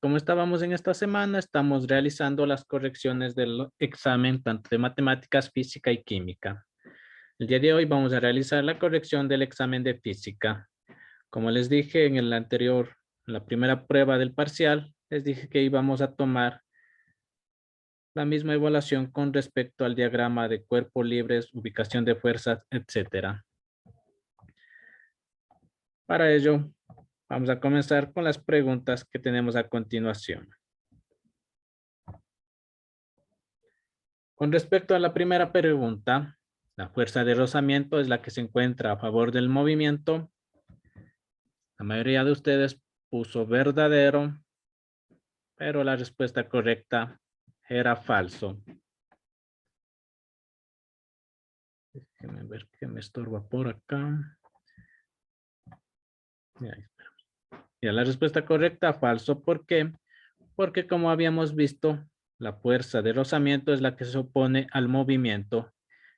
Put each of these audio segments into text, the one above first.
Como estábamos en esta semana, estamos realizando las correcciones del examen tanto de matemáticas, física y química. El día de hoy vamos a realizar la corrección del examen de física. Como les dije en el anterior, la primera prueba del parcial, les dije que íbamos a tomar la misma evaluación con respecto al diagrama de cuerpos libres, ubicación de fuerzas, etcétera. Para ello, vamos a comenzar con las preguntas que tenemos a continuación. Con respecto a la primera pregunta, la fuerza de rozamiento es la que se encuentra a favor del movimiento. La mayoría de ustedes puso verdadero, pero la respuesta correcta era falso. Déjenme ver qué me estorba por acá. Ya, la respuesta correcta, falso. ¿Por qué? Porque como habíamos visto, la fuerza de rozamiento es la que se opone al movimiento,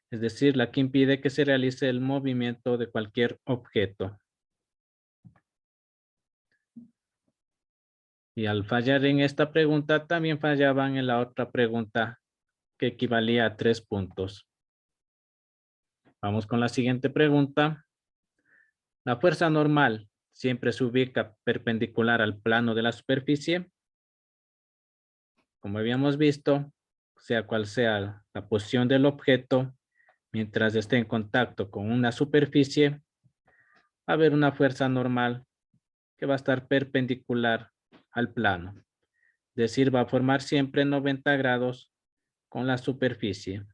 es decir, la que impide que se realice el movimiento de cualquier objeto. Y al fallar en esta pregunta, también fallaban en la otra pregunta que equivalía a 3 puntos. Vamos con la siguiente pregunta. La fuerza normal siempre se ubica perpendicular al plano de la superficie. Como habíamos visto, sea cual sea la posición del objeto, mientras esté en contacto con una superficie, va a haber una fuerza normal que va a estar perpendicular al plano. Es decir, va a formar siempre 90 grados con la superficie.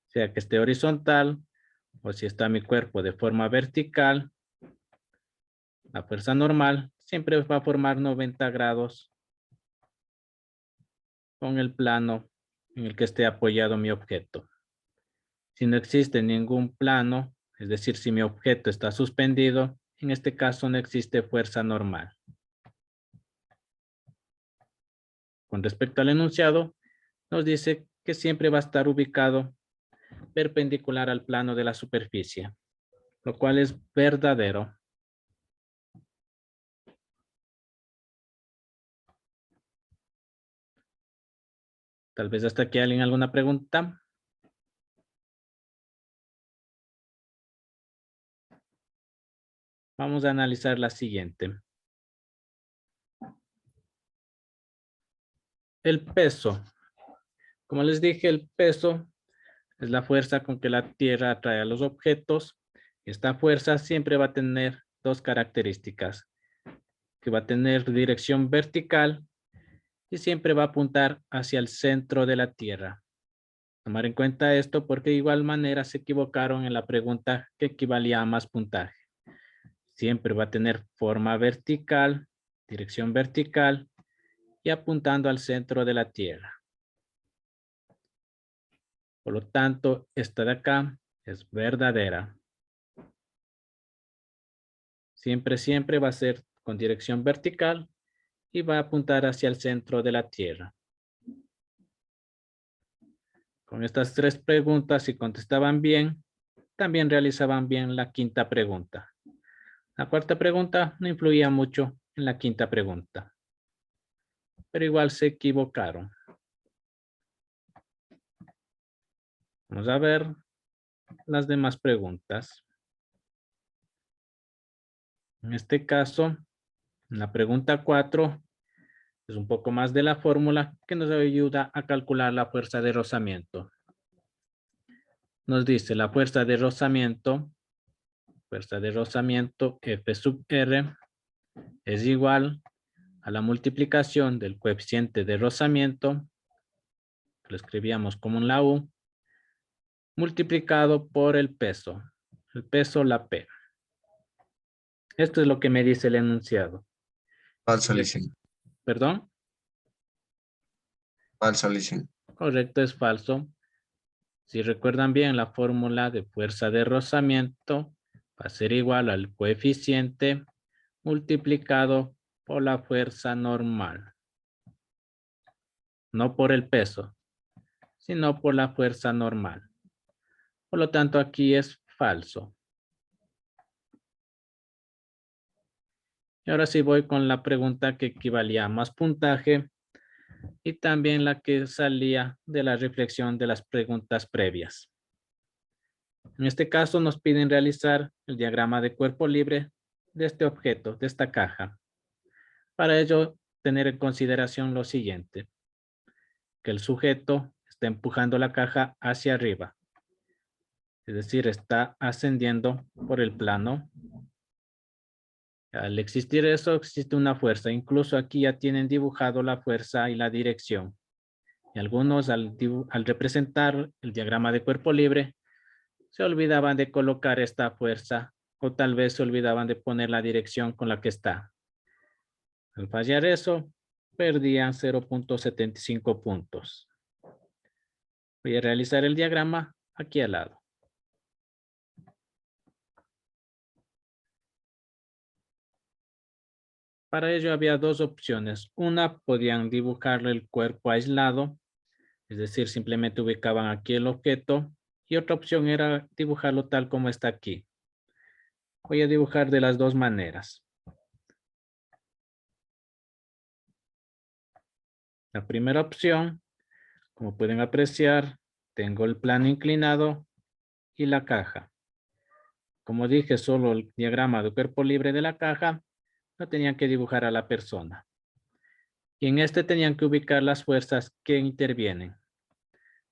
Sea que esté horizontal o si está mi cuerpo de forma vertical, la fuerza normal siempre va a formar 90 grados con el plano en el que esté apoyado mi objeto. Si no existe ningún plano, es decir, si mi objeto está suspendido, en este caso no existe fuerza normal. Con respecto al enunciado, nos dice que siempre va a estar ubicado perpendicular al plano de la superficie, lo cual es verdadero. Tal vez hasta aquí alguien alguna pregunta. Vamos a analizar la siguiente. El peso. Como les dije, el peso es la fuerza con que la Tierra atrae a los objetos. Esta fuerza siempre va a tener dos características, que va a tener dirección vertical y siempre va a apuntar hacia el centro de la Tierra. Tomar en cuenta esto porque de igual manera se equivocaron en la pregunta que equivalía a más puntaje. Siempre va a tener forma vertical, dirección vertical y apuntando al centro de la Tierra. Por lo tanto, esta de acá es verdadera. Siempre va a ser con dirección vertical y va a apuntar hacia el centro de la Tierra. Con estas tres preguntas, si contestaban bien, también realizaban bien la quinta pregunta. La cuarta pregunta no influía mucho en la quinta pregunta, pero igual se equivocaron. Vamos a ver las demás preguntas. En este caso, en la pregunta 4, es un poco más de la fórmula que nos ayuda a calcular la fuerza de rozamiento. Nos dice la fuerza de rozamiento F sub R es igual a la multiplicación del coeficiente de rozamiento, que lo escribíamos como en la U, multiplicado por el peso, la P. Esto es lo que me dice el enunciado. Falso, listen. ¿Perdón? Falso, listen. Correcto, es falso. Si recuerdan bien, la fórmula de fuerza de rozamiento va a ser igual al coeficiente multiplicado por la fuerza normal. No por el peso, sino por la fuerza normal. Por lo tanto, aquí es falso. Y ahora sí voy con la pregunta que equivalía a más puntaje y también la que salía de la reflexión de las preguntas previas. En este caso nos piden realizar el diagrama de cuerpo libre de este objeto, de esta caja. Para ello, tener en consideración lo siguiente, que el sujeto está empujando la caja hacia arriba, es decir, está ascendiendo por el plano. Al existir eso, existe una fuerza. Incluso aquí ya tienen dibujado la fuerza y la dirección. Y algunos al representar el diagrama de cuerpo libre, se olvidaban de colocar esta fuerza o tal vez se olvidaban de poner la dirección con la que está. Al fallar eso, perdían 0.75 puntos. Voy a realizar el diagrama aquí al lado. Para ello había dos opciones. Una, podían dibujarle el cuerpo aislado, es decir, simplemente ubicaban aquí el objeto. Y otra opción era dibujarlo tal como está aquí. Voy a dibujar de las dos maneras. La primera opción, como pueden apreciar, tengo el plano inclinado y la caja. Como dije, solo el diagrama de cuerpo libre de la caja, no tenían que dibujar a la persona. Y en este tenían que ubicar las fuerzas que intervienen.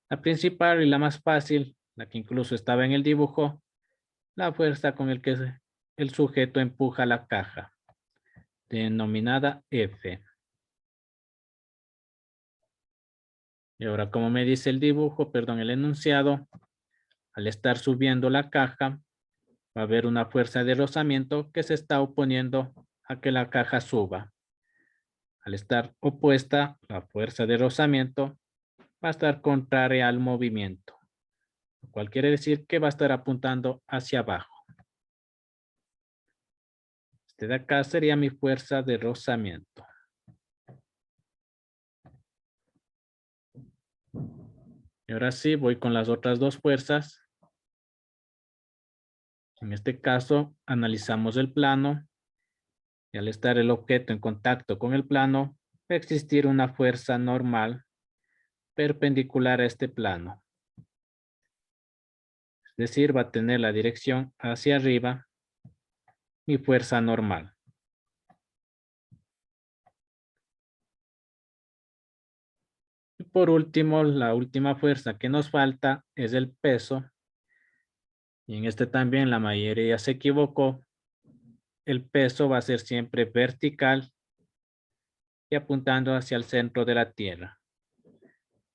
La principal y la más fácil, la que incluso estaba en el dibujo, la fuerza con el que el sujeto empuja la caja, denominada F. Y ahora, como me dice el dibujo, perdón, el enunciado, al estar subiendo la caja, va a haber una fuerza de rozamiento que se está oponiendo a que la caja suba. Al estar opuesta, la fuerza de rozamiento va a estar contraria al movimiento, lo cual quiere decir que va a estar apuntando hacia abajo. Este de acá sería mi fuerza de rozamiento. Y ahora sí, voy con las otras dos fuerzas. En este caso, analizamos el plano. Y al estar el objeto en contacto con el plano, va a existir una fuerza normal perpendicular a este plano. Es decir, va a tener la dirección hacia arriba, mi fuerza normal. Y por último, la última fuerza que nos falta es el peso. Y en este también la mayoría se equivocó. El peso va a ser siempre vertical y apuntando hacia el centro de la Tierra.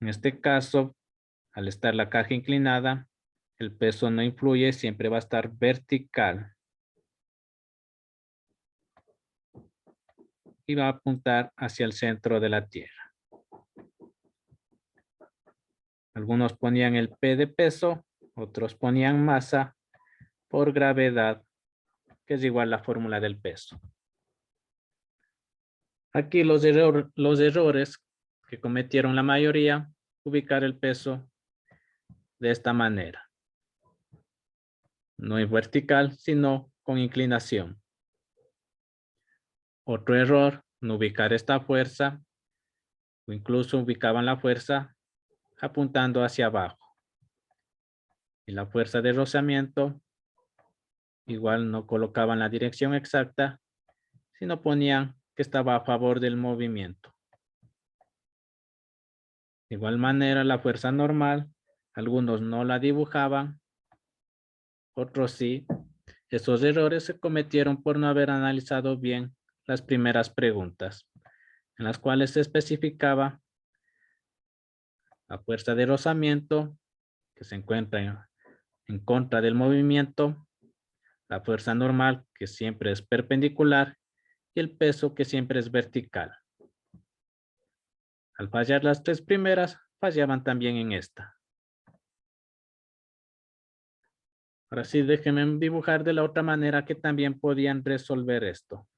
En este caso, al estar la caja inclinada, el peso no influye, siempre va a estar vertical. Y va a apuntar hacia el centro de la Tierra. Algunos ponían el P de peso, otros ponían masa por gravedad, que es igual a la fórmula del peso. Aquí los errores que cometieron la mayoría, ubicar el peso de esta manera. No en vertical, sino con inclinación. Otro error, no ubicar esta fuerza, o incluso ubicaban la fuerza apuntando hacia abajo. Y la fuerza de rozamiento, igual no colocaban la dirección exacta, sino ponían que estaba a favor del movimiento. De igual manera, la fuerza normal, algunos no la dibujaban, otros sí. Esos errores se cometieron por no haber analizado bien las primeras preguntas, en las cuales se especificaba la fuerza de rozamiento, que se encuentra en contra del movimiento, la fuerza normal, que siempre es perpendicular, y el peso, que siempre es vertical. Al fallar las tres primeras, fallaban también en esta. Ahora sí, déjenme dibujar de la otra manera que también podían resolver esto.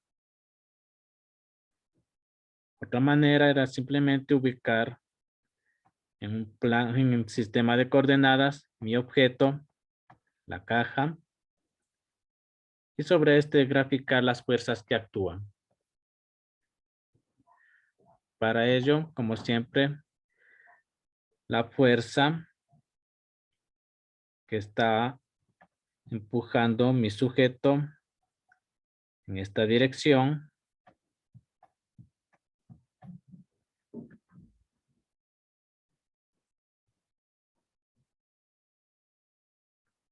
Otra manera era simplemente ubicar en un plan, en el sistema de coordenadas, mi objeto, la caja, y sobre este graficar las fuerzas que actúan. Para ello, como siempre, la fuerza que está empujando mi sujeto en esta dirección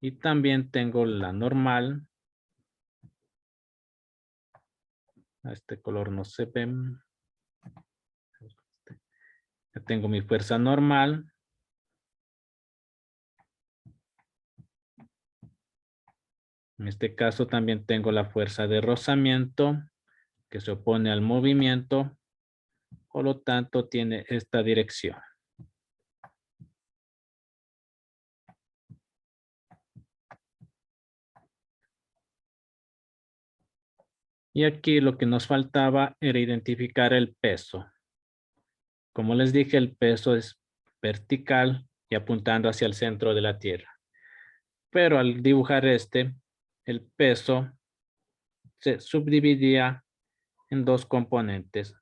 y también tengo la normal. Este color no se ve. Ya tengo mi fuerza normal. En este caso también tengo la fuerza de rozamiento que se opone al movimiento. Por lo tanto, tiene esta dirección. Y aquí lo que nos faltaba era identificar el peso. Como les dije, el peso es vertical y apuntando hacia el centro de la Tierra. Pero al dibujar el peso se subdividía en dos componentes.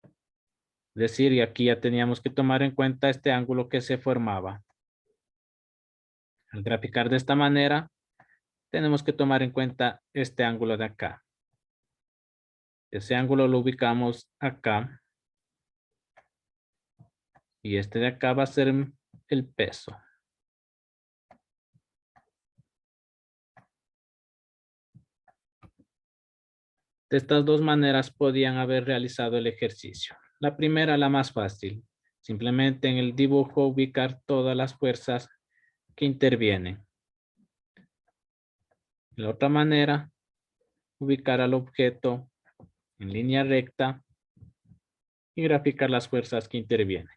Es decir, y aquí ya teníamos que tomar en cuenta este ángulo que se formaba. Al graficar de esta manera, tenemos que tomar en cuenta este ángulo de acá. Ese ángulo lo ubicamos acá. Y este de acá va a ser el peso. De estas dos maneras podían haber realizado el ejercicio. La primera, la más fácil. Simplemente en el dibujo ubicar todas las fuerzas que intervienen. La otra manera, ubicar al objeto en línea recta y graficar las fuerzas que intervienen.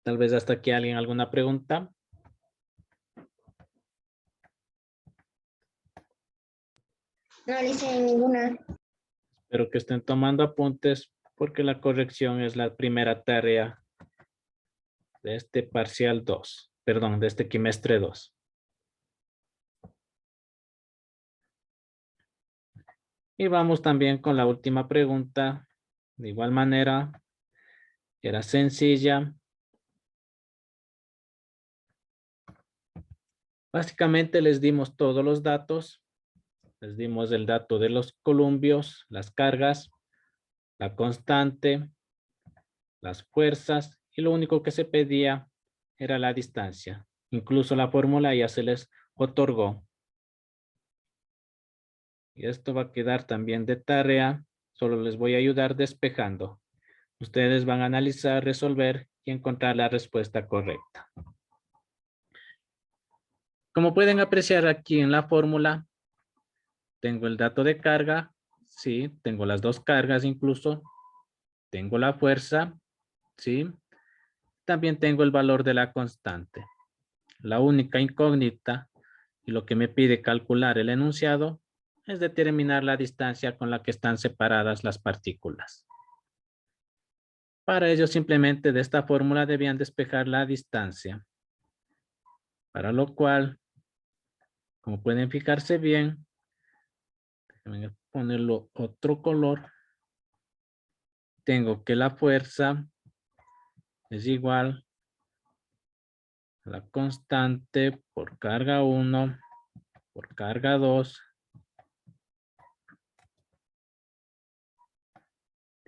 Tal vez hasta aquí alguien alguna pregunta. No le hice ninguna. Espero que estén tomando apuntes porque la corrección es la primera tarea de este parcial 2. Perdón, de este quimestre 2. Y vamos también con la última pregunta. De igual manera, era sencilla. Básicamente les dimos todos los datos. Les dimos el dato de los columpios, las cargas, la constante, las fuerzas y lo único que se pedía era la distancia. Incluso la fórmula ya se les otorgó. Y esto va a quedar también de tarea. Solo les voy a ayudar despejando. Ustedes van a analizar, resolver y encontrar la respuesta correcta. Como pueden apreciar aquí en la fórmula, tengo el dato de carga. Sí, tengo las dos cargas incluso. Tengo la fuerza. Sí. También tengo el valor de la constante. La única incógnita y lo que me pide calcular el enunciado es determinar la distancia con la que están separadas las partículas. Para ello simplemente de esta fórmula debían despejar la distancia. Para lo cual, como pueden fijarse bien, déjenme ponerlo otro color. Tengo que la fuerza es igual a la constante por carga 1 por carga 2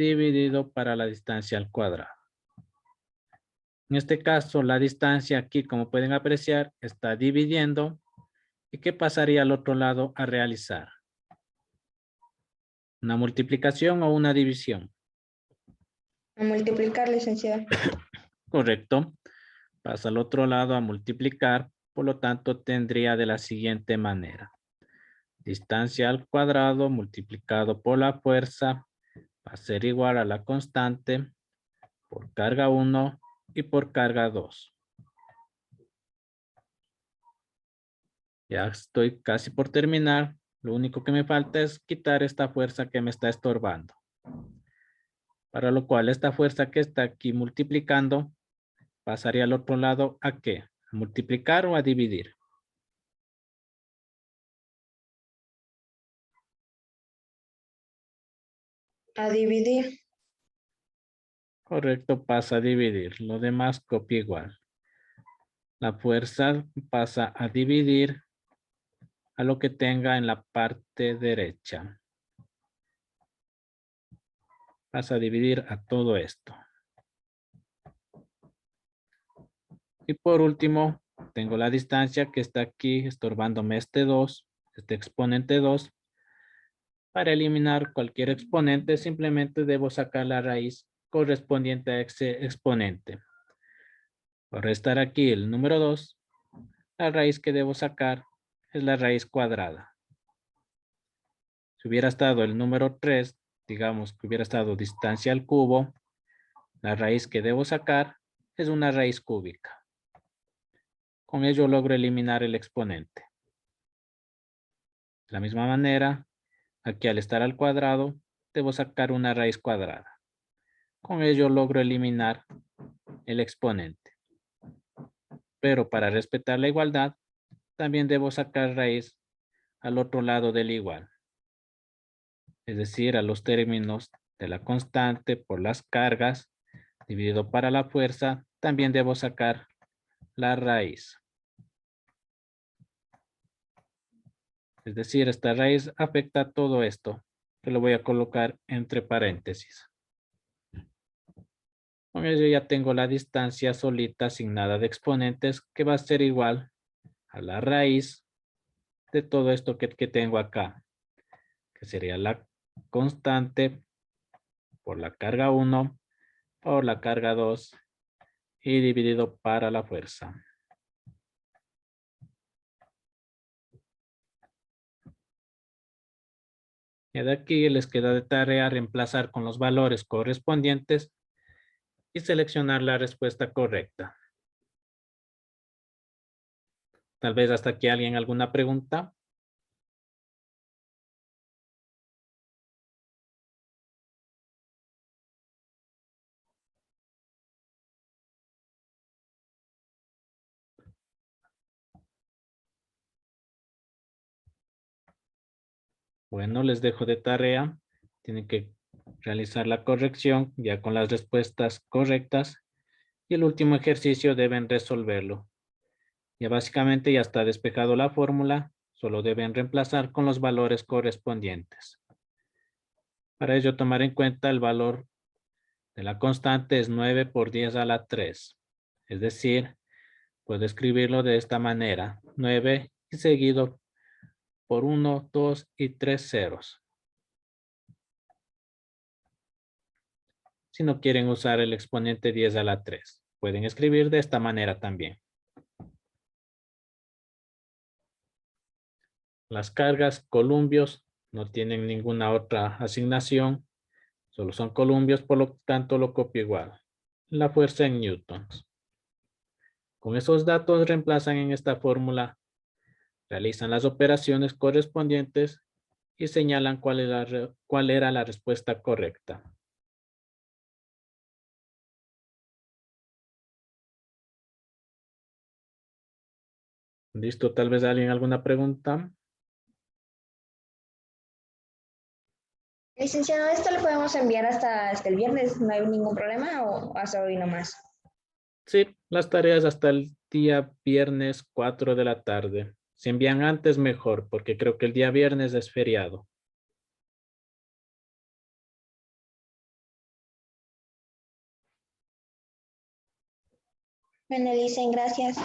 dividido para la distancia al cuadrado. En este caso, la distancia aquí, como pueden apreciar, está dividiendo. ¿Y qué pasaría al otro lado a realizar? ¿Una multiplicación o una división? A multiplicar, licenciada. Correcto. Pasa al otro lado a multiplicar. Por lo tanto, tendría de la siguiente manera. Distancia al cuadrado multiplicado por la fuerza va a ser igual a la constante por carga 1 y por carga 2. Ya estoy casi por terminar. Lo único que me falta es quitar esta fuerza que me está estorbando. Para lo cual esta fuerza que está aquí multiplicando pasaría al otro lado ¿a qué? ¿A multiplicar o a dividir? A dividir. Correcto, pasa a dividir. Lo demás copia igual. La fuerza pasa a dividir a lo que tenga en la parte derecha. Pasa a dividir a todo esto. Y por último, tengo la distancia que está aquí estorbándome este 2, este exponente 2. Para eliminar cualquier exponente, simplemente debo sacar la raíz correspondiente a ese exponente. Por restar aquí el número 2, la raíz que debo sacar es la raíz cuadrada. Si hubiera estado el número 3, digamos que hubiera estado distancia al cubo, la raíz que debo sacar es una raíz cúbica. Con ello logro eliminar el exponente. De la misma manera, aquí al estar al cuadrado, debo sacar una raíz cuadrada. Con ello logro eliminar el exponente. Pero para respetar la igualdad, también debo sacar raíz al otro lado del igual. Es decir, a los términos de la constante por las cargas dividido para la fuerza, también debo sacar la raíz. Es decir, esta raíz afecta a todo esto, que lo voy a colocar entre paréntesis. Con ello ya tengo la distancia solita asignada de exponentes que va a ser igual a la raíz de todo esto que tengo acá, que sería la constante por la carga 1 por la carga 2 y dividido para la fuerza. Y de aquí les queda de tarea reemplazar con los valores correspondientes y seleccionar la respuesta correcta. Tal vez hasta aquí alguien alguna pregunta. Bueno, les dejo de tarea. Tienen que realizar la corrección ya con las respuestas correctas. Y el último ejercicio deben resolverlo. Ya básicamente ya está despejado la fórmula. Solo deben reemplazar con los valores correspondientes. Para ello tomar en cuenta el valor de la constante es 9 por 10 a la 3. Es decir, puedo escribirlo de esta manera. 9 y seguido por 1, 2 y 3 ceros. Si no quieren usar el exponente 10 a la 3, pueden escribir de esta manera también. Las cargas columpios no tienen ninguna otra asignación. Solo son columpios, por lo tanto lo copio igual. La fuerza en newtons. Con esos datos reemplazan en esta fórmula, realizan las operaciones correspondientes y señalan cuál era la respuesta correcta. ¿Listo? Tal vez alguien alguna pregunta. Licenciado, ¿esto lo podemos enviar hasta el viernes? ¿No hay ningún problema o hasta hoy nomás? Sí, las tareas hasta el día viernes 4 de la tarde. Si envían antes, mejor, porque creo que el día viernes es feriado. Me dicen gracias.